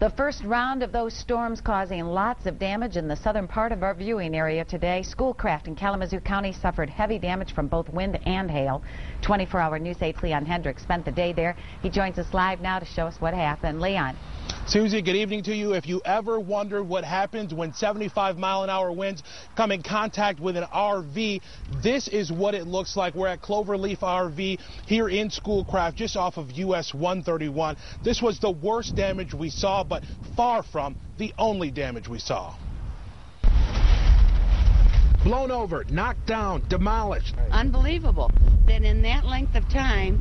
The first round of those storms causing lots of damage in the southern part of our viewing area today. Schoolcraft in Kalamazoo County suffered heavy damage from both wind and hail. 24-hour News 8's Leon Hendricks spent the day there. He joins us live now to show us what happened. Leon. Susie, good evening to you. If you ever wondered what happens when 75-mile-an-hour winds come in contact with an RV, this is what it looks like. We're at Cloverleaf RV here in Schoolcraft, just off of US 131. This was the worst damage we saw, but far from the only damage we saw. Blown over, knocked down, demolished. Unbelievable that in that length of time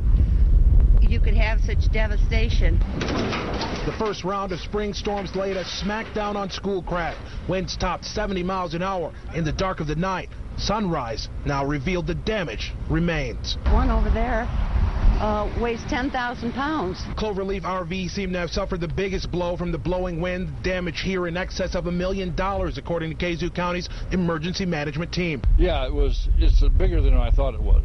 you could have such devastation. The first round of spring storms laid us smack down on Schoolcraft. Winds topped 70 miles an hour in the dark of the night. Sunrise now revealed the damage remains. One over there weighs 10,000 pounds. Cloverleaf RV seemed to have suffered the biggest blow from the blowing wind. Damage here in excess of $1 million, according to Kazoo County's emergency management team. Yeah, it's bigger than I thought it was.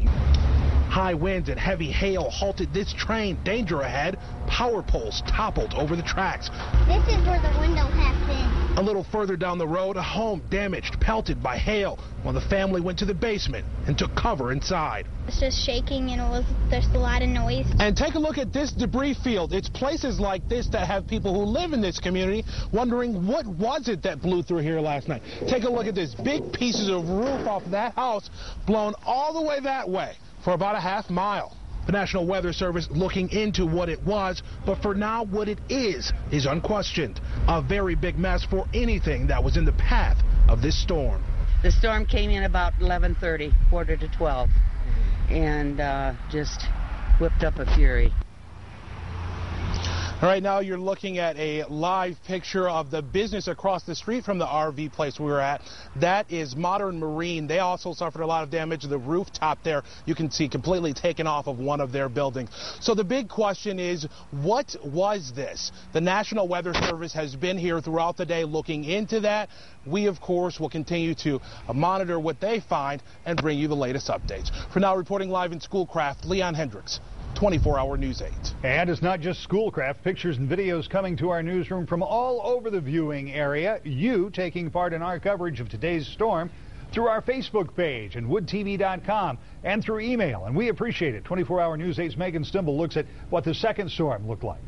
High winds and heavy hail halted this train. Danger ahead. Power poles toppled over the tracks. This is where the window has been. A little further down the road, a home damaged, pelted by hail, while the family went to the basement and took cover inside. It's just shaking and there's a lot of noise. And take a look at this debris field. It's places like this that have people who live in this community wondering what was it that blew through here last night. Take a look at this. Big pieces of roof off that house blown all the way that way for about a half mile. The National Weather Service looking into what it was, but for now what it is unquestioned. A very big mess for anything that was in the path of this storm. The storm came in about 11:30, quarter to 12, and just whipped up a fury. All right, now you're looking at a live picture of the business across the street from the RV place we were at. That is Modern Marine. They also suffered a lot of damage. The rooftop there, you can see completely taken off of one of their buildings. So the big question is, what was this? The National Weather Service has been here throughout the day looking into that. We, of course, will continue to monitor what they find and bring you the latest updates. For now, reporting live in Schoolcraft, Leon Hendricks, 24-hour News 8. And it's not just Schoolcraft. Pictures and videos coming to our newsroom from all over the viewing area. You taking part in our coverage of today's storm through our Facebook page and woodtv.com and through email. And we appreciate it. 24-hour News 8's Megan Stimble looks at what the second storm looked like.